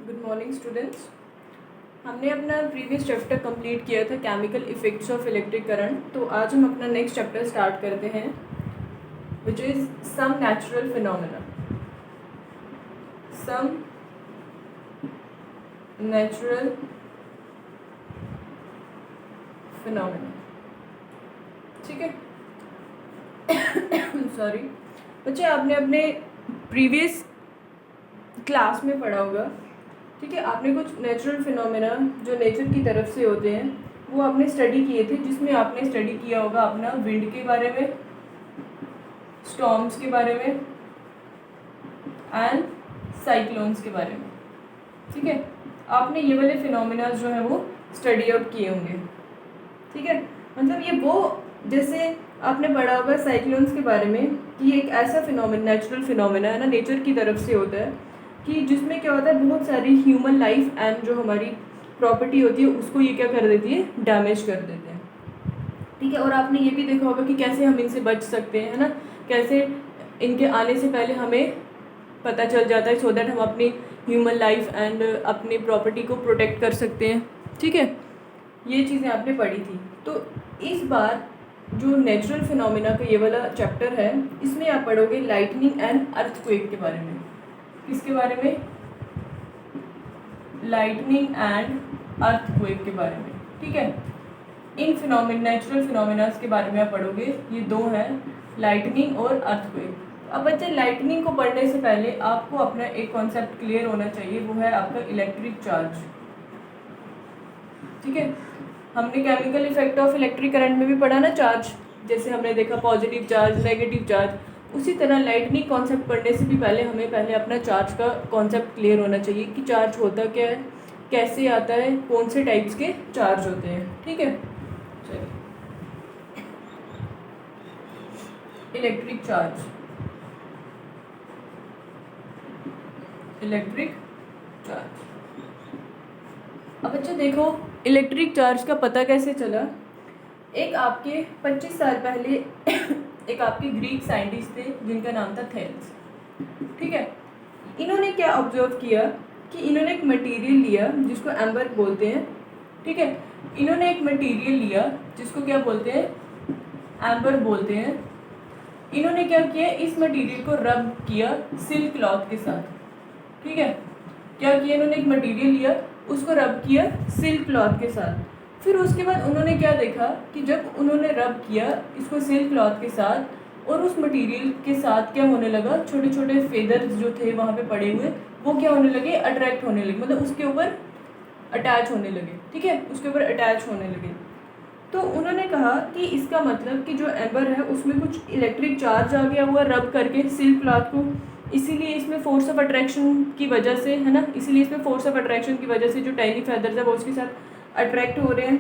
Good morning students. हमने अपना previous chapter complete किया था chemical effects of electric current. तो आज हम अपना नेक्स्ट चैप्टर स्टार्ट करते हैं which is some natural phenomena. Some natural phenomena, ठीक है। सॉरी बच्चे, आपने अपने प्रीवियस क्लास में पढ़ा होगा, ठीक है। आपने कुछ नेचुरल फिनोमेना जो नेचर की तरफ से होते हैं वो आपने स्टडी किए थे, जिसमें आपने स्टडी किया होगा अपना विंड के बारे में, स्टॉर्म्स के बारे में एंड साइक्लोन्स के बारे में, ठीक है। आपने ये वाले फिनोमेना जो है वो स्टडी आउट किए होंगे, ठीक है। मतलब ये वो, जैसे आपने पढ़ा होगा साइक्लोन्स के बारे में कि एक ऐसा फिनोमेना, नेचुरल फिनोमेना है ना, नेचर की तरफ से होता है कि जिसमें क्या होता है, बहुत सारी ह्यूमन लाइफ एंड जो हमारी प्रॉपर्टी होती है उसको ये क्या कर देती है, डैमेज कर देते हैं, ठीक है। और आपने ये भी देखा होगा कि कैसे हम इनसे बच सकते हैं, है ना, कैसे इनके आने से पहले हमें पता चल जाता है, सो दैट हम अपनी ह्यूमन लाइफ एंड अपनी प्रॉपर्टी को प्रोटेक्ट कर सकते हैं, ठीक है। ये चीज़ें आपने पढ़ी थी। तो इस बार जो नेचुरल फिनोमेना का ये वाला चैप्टर है, इसमें आप पढ़ोगे लाइटनिंग एंड अर्थक्वेक के बारे में। किसके बारे में? लाइटनिंग एंड अर्थक्वेक के बारे में, ठीक है। इन नेचुरल फिनोमेनास के बारे में आप पढ़ोगे, ये दो हैं, लाइटनिंग और अर्थक्वेक। अब बच्चे, लाइटनिंग को पढ़ने से पहले आपको अपना एक कॉन्सेप्ट क्लियर होना चाहिए, वो है आपका इलेक्ट्रिक चार्ज, ठीक है। हमने chemical effect of electric current में भी पढ़ा ना चार्ज, जैसे हमने देखा पॉजिटिव चार्ज, नेगेटिव चार्ज, उसी तरह लाइटनिंग कॉन्सेप्ट पढ़ने से भी पहले अपना चार्ज का कॉन्सेप्ट क्लियर होना चाहिए कि चार्ज होता क्या है, कैसे आता है, कौन से टाइप्स के चार्ज होते हैं, ठीक है। चलिए, इलेक्ट्रिक चार्ज, इलेक्ट्रिक चार्ज। अब बच्चे देखो, इलेक्ट्रिक चार्ज का पता कैसे चला। एक आपके 25 साल पहले एक आपके ग्रीक साइंटिस्ट थे जिनका नाम था थेल्स, ठीक है। इन्होंने क्या ऑब्जर्व किया कि इन्होंने एक मटेरियल लिया जिसको एम्बर बोलते हैं, ठीक है। इन्होंने एक मटेरियल लिया जिसको क्या बोलते हैं, एम्बर बोलते हैं। इन्होंने क्या किया, इस मटेरियल को रब किया सिल्क क्लॉथ के साथ, ठीक है। क्या किया इन्होंने, एक मटेरियल लिया, उसको रब किया सिल्क क्लॉथ के साथ। फिर उसके बाद उन्होंने क्या देखा कि जब उन्होंने रब किया इसको सिल्क क्लॉथ के साथ और उस मटेरियल के साथ क्या होने लगा, छोटे छोटे फेदर्स जो थे वहाँ पे पड़े हुए, वो क्या होने लगे, अट्रैक्ट होने लगे, मतलब उसके ऊपर अटैच होने लगे, ठीक है, उसके ऊपर अटैच होने लगे। तो उन्होंने कहा कि इसका मतलब कि जो एम्बर है उसमें कुछ इलेक्ट्रिक चार्ज आ गया हुआ रब करके सिल्क क्लॉथ को, इसीलिए इसमें फोर्स ऑफ अट्रैक्शन की वजह से, है ना, इसीलिए इसमें फोर्स ऑफ अट्रैक्शन की वजह से जो टाइनी फेदर्स है वो उसके साथ अट्रैक्ट हो रहे हैं।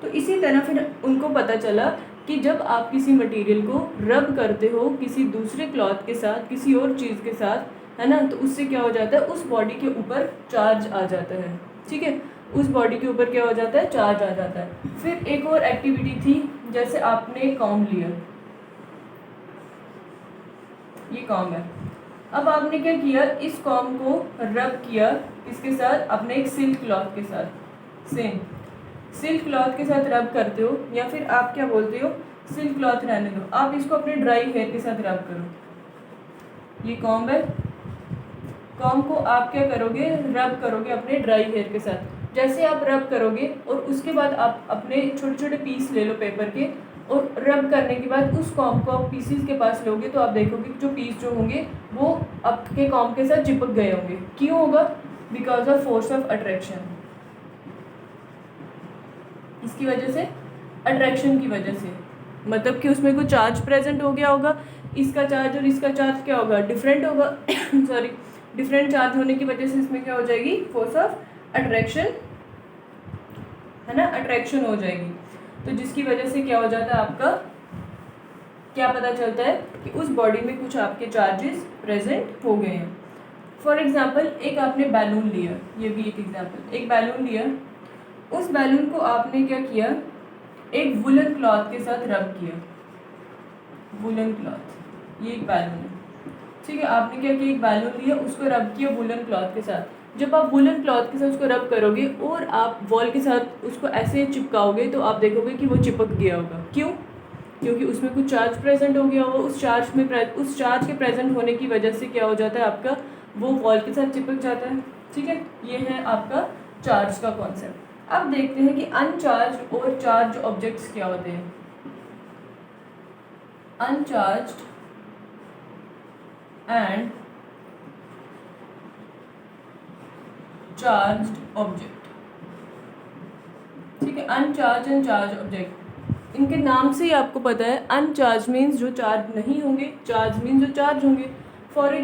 तो इसी तरह फिर उनको पता चला कि जब आप किसी मटेरियल को रब करते हो किसी दूसरे क्लॉथ के साथ, किसी और चीज़ के साथ, है ना, तो उससे क्या हो जाता है, उस बॉडी के ऊपर चार्ज आ जाता है, ठीक है। उस बॉडी के ऊपर क्या हो जाता है, चार्ज आ जाता है। फिर एक और एक्टिविटी थी, जैसे आपने कॉम्ब लिया, ये कॉम्ब है। अब आपने क्या किया, इस कॉम्ब को रब किया इसके साथ, अपने एक सिल्क क्लॉथ के साथ, सेम सिल्क क्लॉथ के साथ रब करते हो, या फिर आप क्या बोलते हो, सिल्क क्लॉथ रहने दो, आप इसको अपने ड्राई हेयर के साथ रब करो। ये कॉम्ब है, कॉम्ब को आप क्या करोगे, रब करोगे अपने ड्राई हेयर के साथ। जैसे आप रब करोगे और उसके बाद आप अपने छोटे छोटे पीस ले लो पेपर के, और रब करने के बाद उस कॉम्ब को आप पीसीस के पास लोगे तो आप देखोगे कि जो पीस जो होंगे वो आपके कॉम्ब के साथ चिपक गए होंगे। क्यों होगा? Because of force of attraction, इसकी वजह से, अट्रैक्शन की वजह से, मतलब कि उसमें कोई चार्ज प्रेजेंट हो गया होगा, इसका चार्ज और इसका चार्ज क्या होगा, डिफरेंट होगा सॉरी, डिफरेंट चार्ज होने की वजह से इसमें क्या हो जाएगी, फोर्स ऑफ अट्रैक्शन, है ना, अट्रैक्शन हो जाएगी। तो जिसकी वजह से क्या हो जाता है, आपका क्या पता चलता है कि उस बॉडी में कुछ आपके चार्जेस प्रेजेंट हो गए हैं। फॉर एग्जाम्पल, एक आपने बैलून लिया, ये भी एक एग्जाम्पल, एक बैलून लिया, उस बैलून को आपने क्या किया, एक वुलन क्लॉथ के साथ रब किया, वुलन क्लॉथ, ये एक बैलून है, ठीक है, आपने क्या किया, एक बैलून लिया, उसको रब किया वुलन क्लॉथ के साथ। जब आप वुलन क्लॉथ के साथ उसको रब करोगे और आप वॉल के साथ उसको ऐसे चिपकाओगे तो आप देखोगे कि वो चिपक गया होगा। क्यों? क्योंकि उसमें कुछ चार्ज प्रेजेंट हो गया होगा। उस चार्ज के प्रेजेंट होने की वजह से क्या हो जाता है आपका, वो वॉल के साथ चिपक जाता है। ठीक है, ये है आपका चार्ज का कॉन्सेप्ट। अब देखते हैं कि अनचार्ज और चार्ज ऑब्जेक्ट्स क्या होते हैं। Uncharged and charged object. ठीक है, अनचार्ज एंड चार्ज ऑब्जेक्ट, इनके नाम से ही आपको पता है, अनचार्ज मीन्स जो चार्ज नहीं होंगे, चार्ज मीन्स जो चार्ज होंगे। फॉर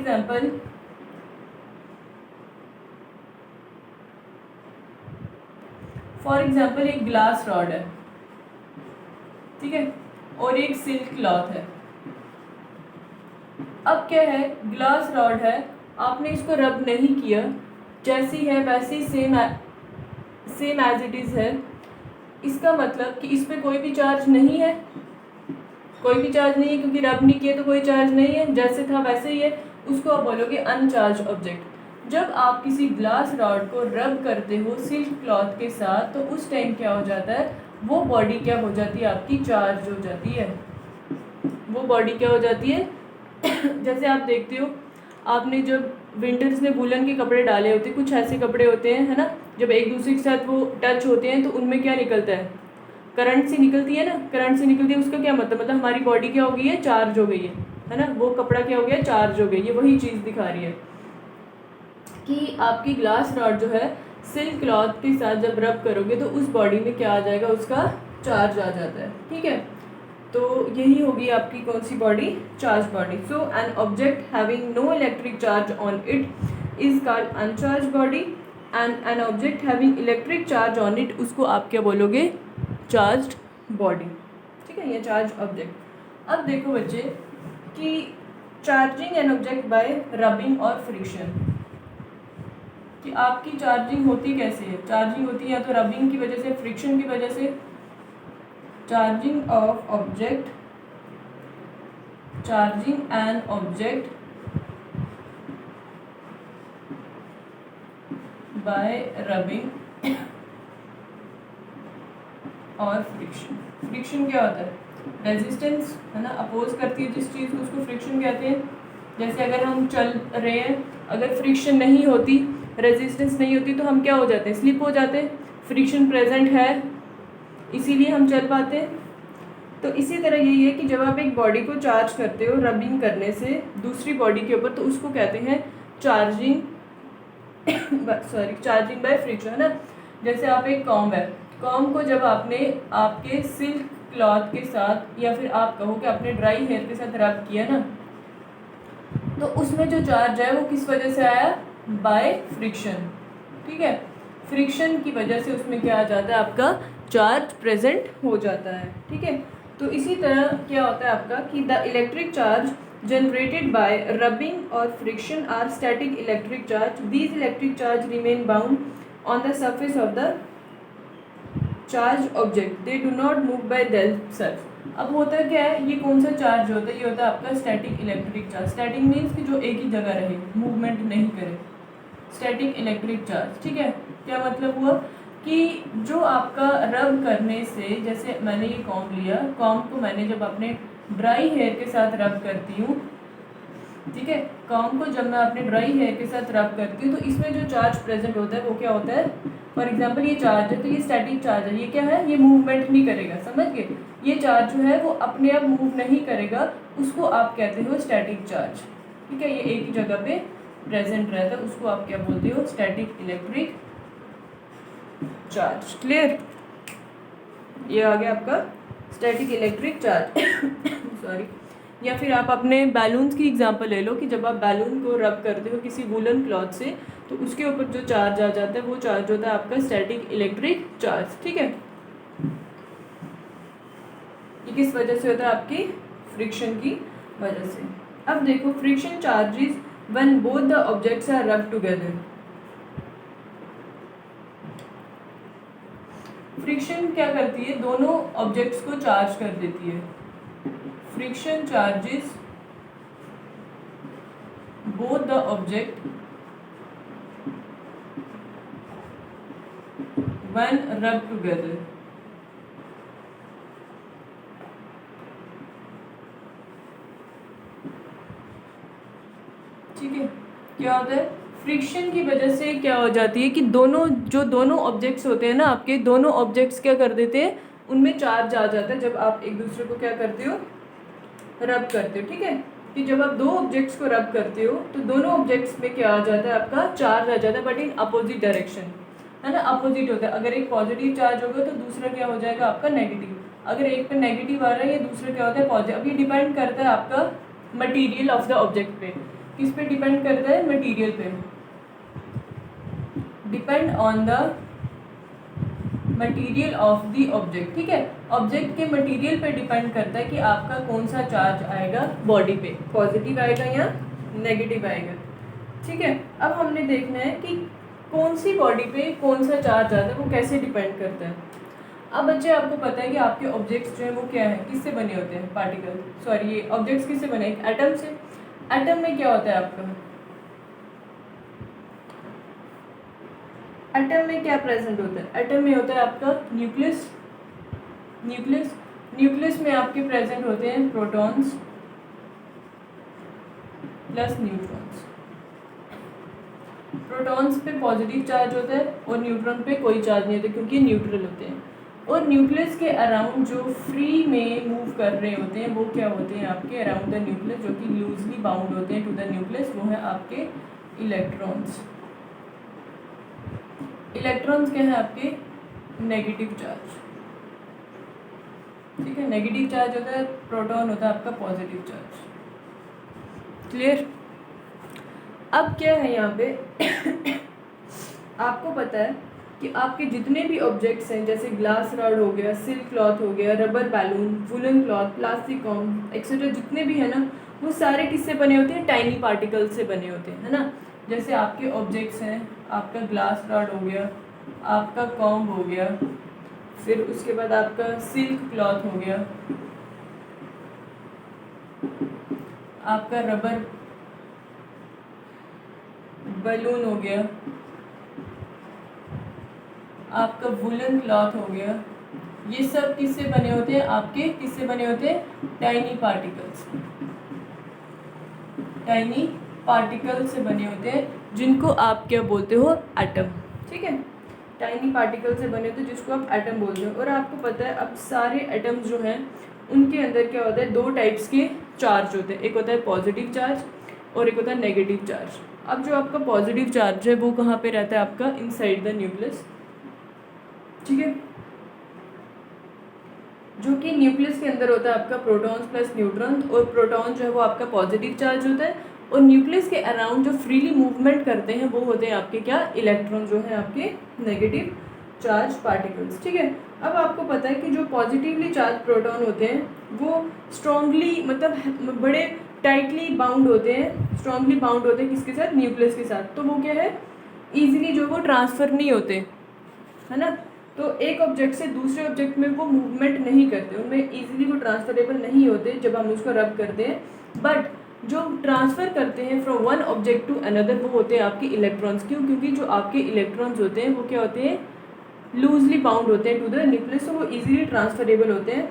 एग्जाम्पल एक ग्लास रॉड है, ठीक है, और एक सिल्क क्लॉथ है। अब क्या है, ग्लास रॉड है, आपने इसको रब नहीं किया, जैसी है वैसी सेम एज इट इज़ है। इसका मतलब कि इस पे कोई भी चार्ज नहीं है, कोई भी चार्ज नहीं है, क्योंकि रब नहीं किया तो कोई चार्ज नहीं है, जैसे था वैसे ही है। उसको आप बोलोगे अनचार्ज ऑब्जेक्ट। जब आप किसी ग्लास रॉड को रब करते हो सिल्क क्लॉथ के साथ तो उस टाइम क्या हो जाता है, वो बॉडी क्या हो जाती है आपकी, चार्ज हो जाती है। वो बॉडी क्या हो जाती है जैसे आप देखते हो, आपने जब विंटर्स में वुलन के कपड़े डाले होते हैं, कुछ ऐसे कपड़े होते हैं, है ना, जब एक दूसरे के साथ वो टच होते हैं तो उनमें क्या निकलता है, करंट से निकलती है ना, करंट से निकलती है। उसका क्या मतलब हमारी बॉडी क्या हो गई है, चार्ज हो गई है ना, वो कपड़ा क्या हो गया, चार्ज हो गई। ये वही चीज़ दिखा रही है कि आपकी ग्लास रॉड जो है सिल्क क्लॉथ के साथ जब रब करोगे तो उस बॉडी में क्या आ जाएगा, उसका चार्ज आ जाता है। ठीक है, तो यही होगी आपकी कौन सी body, charge body. So an object having no electric charge on it is called uncharge body, and an object having electric charge on it, उसको आप क्या बोलोगे, चार्ज्ड बॉडी। ठीक है, ये चार्ज ऑब्जेक्ट। अब देखो बच्चे कि charging an object by rubbing और फ्रिक्शन, कि आपकी चार्जिंग होती कैसे है, चार्जिंग होती है या तो रबिंग की वजह से, फ्रिक्शन की वजह से। Charging of object, charging an object by rubbing और फ्रिक्शन। फ्रिक्शन क्या होता है, रेजिस्टेंस, है ना, अपोज करती है जिस चीज़ को, उसको फ्रिक्शन कहते हैं। जैसे अगर हम चल रहे हैं, अगर फ्रिक्शन नहीं होती, रेजिस्टेंस नहीं होती तो हम क्या हो जाते हैं, स्लिप हो जाते हैं। फ्रिक्शन प्रेजेंट है इसीलिए हम चल पाते हैं। तो इसी तरह यही है कि जब आप एक बॉडी को चार्ज करते हो रबिंग करने से दूसरी बॉडी के ऊपर, तो उसको कहते हैं चार्जिंग चार्जिंग बाय फ्रिक्शन, है ना। जैसे आप एक कॉम्ब है, कॉम्ब को जब आपने आपके सिल्क क्लॉथ के साथ या फिर आप कहो कि आपने ड्राई हेयर के साथ रब किया ना, तो उसमें जो चार्ज है वो किस वजह से आया, बाय फ्रिक्शन। ठीक है, फ्रिक्शन की वजह से उसमें क्या आ जाता है, आपका चार्ज प्रेजेंट हो जाता है। ठीक है, तो इसी तरह क्या होता है आपका कि the electric charge generated by rubbing or friction are static electric charge. These electric charge remain bound on the surface of the charged object. They do not move by themselves. अब होता क्या है, ये कौन सा चार्ज होता है, ये होता है आपका static electric charge. Static means कि जो एक ही जगह रहे, मूवमेंट नहीं करे, स्टैटिक इलेक्ट्रिक चार्ज। ठीक है, क्या मतलब हुआ कि जो आपका रब करने से, जैसे मैंने ये कॉम्ब लिया, कॉम्ब को मैंने जब अपने ड्राई हेयर के साथ रब करती हूँ, ठीक है, कॉम्ब को जब मैं अपने ड्राई हेयर के साथ रब करती हूँ तो इसमें जो चार्ज प्रेजेंट होता है वो क्या होता है, फॉर एग्जांपल ये चार्ज है तो ये स्टैटिक चार्ज है, ये क्या है, ये मूवमेंट नहीं करेगा, समझ गए। ये चार्ज जो है वो अपने आप मूव नहीं करेगा, उसको आप कहते हो स्टैटिक चार्ज। ठीक है, ये एक ही जगह पे प्रेजेंट रहता है, उसको आप क्या बोलते हो, स्टैटिक इलेक्ट्रिक चार्ज। क्लियर, ये आ गया आपका स्टैटिक इलेक्ट्रिक चार्ज सॉरी। या फिर आप अपने बैलून्स की एग्जांपल ले लो कि जब आप बैलून को रब करते हो किसी वुलन क्लॉथ से तो उसके ऊपर जो चार्ज आ जाता है वो चार्ज होता है आपका स्टैटिक इलेक्ट्रिक चार्ज। ठीक है, ये किस वजह से होता है, आपकी फ्रिक्शन की वजह से। अब देखो friction charges when both the objects are rub together. Friction क्या करती है, दोनों ऑब्जेक्ट्स को चार्ज कर देती है। Friction charges both the object when rubbed together. ठीक है, क्या होता है, फ्रिक्शन की वजह से क्या हो जाती है कि दोनों ऑब्जेक्ट्स होते हैं ना आपके, दोनों ऑब्जेक्ट्स क्या कर देते हैं, उनमें चार्ज आ जाता है जब आप एक दूसरे को क्या करते हो, रब करते हो। ठीक है, कि जब आप दो ऑब्जेक्ट्स को रब करते हो तो दोनों ऑब्जेक्ट्स में क्या आ जाता है, आपका चार्ज आ जाता है, बट इन अपोजिट डायरेक्शन, है ना, अपोजिट होता है। अगर एक पॉजिटिव चार्ज होगा तो दूसरा क्या हो जाएगा आपका नेगेटिव, अगर एक पे नेगेटिव आ रहा है या दूसरा क्या होता है पॉजिटिव। अब ये डिपेंड करता है आपका मटीरियल ऑफ द ऑब्जेक्ट पे, किस पे डिपेंड करता है, मटीरियल पे, depend on the material of the object. ठीक है, ऑब्जेक्ट के मटीरियल पे डिपेंड करता है कि आपका कौन सा चार्ज आएगा बॉडी पे, पॉजिटिव आएगा या नेगेटिव आएगा। ठीक है, अब हमने देखना है कि कौन सी बॉडी पे कौन सा चार्ज आता है, वो कैसे डिपेंड करता है। अब बच्चे आपको पता है कि आपके ऑब्जेक्ट्स जो हैं वो क्या है, किससे बने होते हैं, पार्टिकल, सॉरी ये ऑब्जेक्ट्स किससे बने, एक एटम से। एटम में क्या होता है आपका, एटम में क्या प्रेजेंट होता है, एटम में होता है आपका न्यूक्लियस, न्यूक्लियस में आपके प्रेजेंट होते हैं प्रोटॉन्स प्लस न्यूट्रॉन्स। प्रोटॉन्स पे पॉजिटिव चार्ज होता है और न्यूट्रॉन पे कोई चार्ज नहीं होता क्योंकि न्यूट्रल होते हैं। और न्यूक्लियस के अराउंड जो फ्री में मूव कर रहे होते हैं वो क्या होते हैं आपके अराउंड द न्यूक्लियस, जो कि लूजली बाउंड होते हैं टू द न्यूक्लियस, वो है आपके इलेक्ट्रॉन्स। इलेक्ट्रॉन्स क्या है आपके, नेगेटिव चार्ज। ठीक है, नेगेटिव चार्ज होता है, प्रोटॉन होता है आपका पॉजिटिव चार्ज। क्लियर। अब क्या है यहाँ पे आपको पता है कि आपके जितने भी ऑब्जेक्ट्स हैं, जैसे ग्लास रॉड हो गया, सिल्क क्लॉथ हो गया, rubber balloon, woollen cloth, plastic com etcetera, जितने भी है ना, वो सारे किससे बने होते हैं, टाइनी पार्टिकल से बने होते हैं, है ना। जैसे आपके ऑब्जेक्ट्स हैं, आपका ग्लास रॉड हो गया, आपका कॉम्ब हो गया, फिर उसके बाद आपका सिल्क क्लॉथ हो गया, आपका रबर बैलून हो गया, आपका वुलन क्लॉथ हो गया। ये सब किससे बने होते हैं, आपके किससे बने होते हैं, टाइनी पार्टिकल्स, टाइनी पार्टिकल से बने होते हैं, जिनको आप क्या बोलते हो, एटम। ठीक है, टाइनी पार्टिकल से बने होते हैं जिसको आप एटम बोलते हो। और आपको पता है अब सारे एटम्स जो हैं उनके अंदर क्या होता है, दो टाइप्स के चार्ज होते हैं, एक होता है पॉजिटिव चार्ज और एक होता है नेगेटिव चार्ज। अब जो आपका पॉजिटिव चार्ज है वो कहाँ पे रहता है आपका, इनसाइड द न्यूक्लियस। ठीक है, जो कि न्यूक्लियस के अंदर होता है आपका प्रोटॉन्स प्लस न्यूट्रॉन, और प्रोटॉन जो है वो आपका पॉजिटिव चार्ज होता है, और न्यूक्लियस के अराउंड जो फ्रीली मूवमेंट करते हैं वो होते हैं आपके क्या, इलेक्ट्रॉन, जो है आपके नेगेटिव चार्ज पार्टिकल्स। ठीक है, अब आपको पता है कि जो पॉजिटिवली चार्ज प्रोटॉन होते हैं वो स्ट्रांगली, मतलब बड़े टाइटली बाउंड होते हैं, स्ट्रांगली बाउंड होते हैं किसके साथ, न्यूक्लियस के साथ। तो वो क्या है, ईजिली जो वो ट्रांसफ़र नहीं होते, है ना। तो एक ऑब्जेक्ट से दूसरे ऑब्जेक्ट में वो मूवमेंट नहीं करते, उनमें इजीली वो ट्रांसफरेबल नहीं होते जब हम उसको रब करते हैं। बट जो ट्रांसफ़र करते हैं from one object to another वो होते हैं आपके इलेक्ट्रॉन्स। क्यों, क्योंकि जो आपके इलेक्ट्रॉन्स होते हैं वो क्या होते हैं, लूजली बाउंड होते हैं टू द न्यूक्लियस, तो वो इजीली ट्रांसफरेबल होते हैं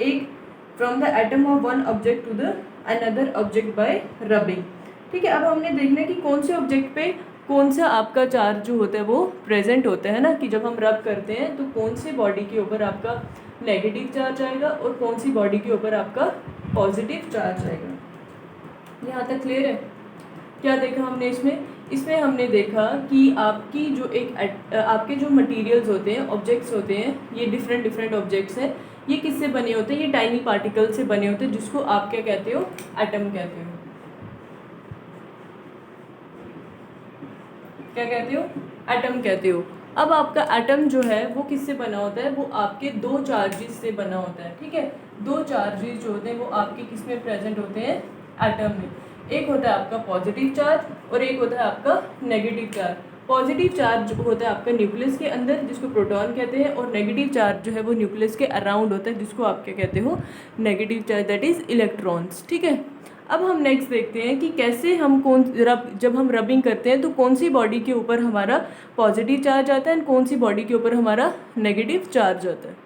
एक from the atom of one object to the another object by rubbing. ठीक है, अब हमने देखना है कि कौन से ऑब्जेक्ट पे कौन सा आपका चार्ज जो होता है वो प्रेजेंट होता है ना, कि जब हम रब करते हैं तो कौन से बॉडी के ऊपर आपका नेगेटिव चार्ज आएगा और कौन सी बॉडी के ऊपर आपका पॉजिटिव चार्ज आएगा। यहाँ तक क्लियर है। क्या देखा हमने इसमें हमने देखा कि आपकी जो आपके जो मटेरियल्स होते हैं, ऑब्जेक्ट्स होते हैं, ये डिफरेंट ऑब्जेक्ट्स हैं, ये किससे बने होते हैं, ये टाइनी पार्टिकल से बने होते हैं, जिसको आप क्या कहते हो, एटम कहते हो। क्या कहते हो, एटम कहते हो। अब आपका एटम जो है वो किससे बना होता है, वो आपके दो चार्जेस से बना होता है। ठीक है, दो चार्जेस जो होते हैं वो आपके किस में प्रेजेंट होते हैं, एटम में। एक होता है आपका पॉजिटिव चार्ज और एक होता है आपका नेगेटिव चार्ज। पॉजिटिव चार्ज होता है आपका न्यूक्लियस के अंदर, जिसको प्रोटॉन कहते हैं, और नेगेटिव चार्ज जो है वो न्यूक्लियस के अराउंड होता है, जिसको आप क्या कहते हो, negative charge, that is electrons. ठीक है, अब हम नेक्स्ट देखते हैं कि कैसे हम जब हम रबिंग करते हैं तो कौन सी बॉडी के ऊपर हमारा पॉजिटिव चार्ज आता है एंड कौन सी बॉडी के ऊपर हमारा नेगेटिव चार्ज आता है।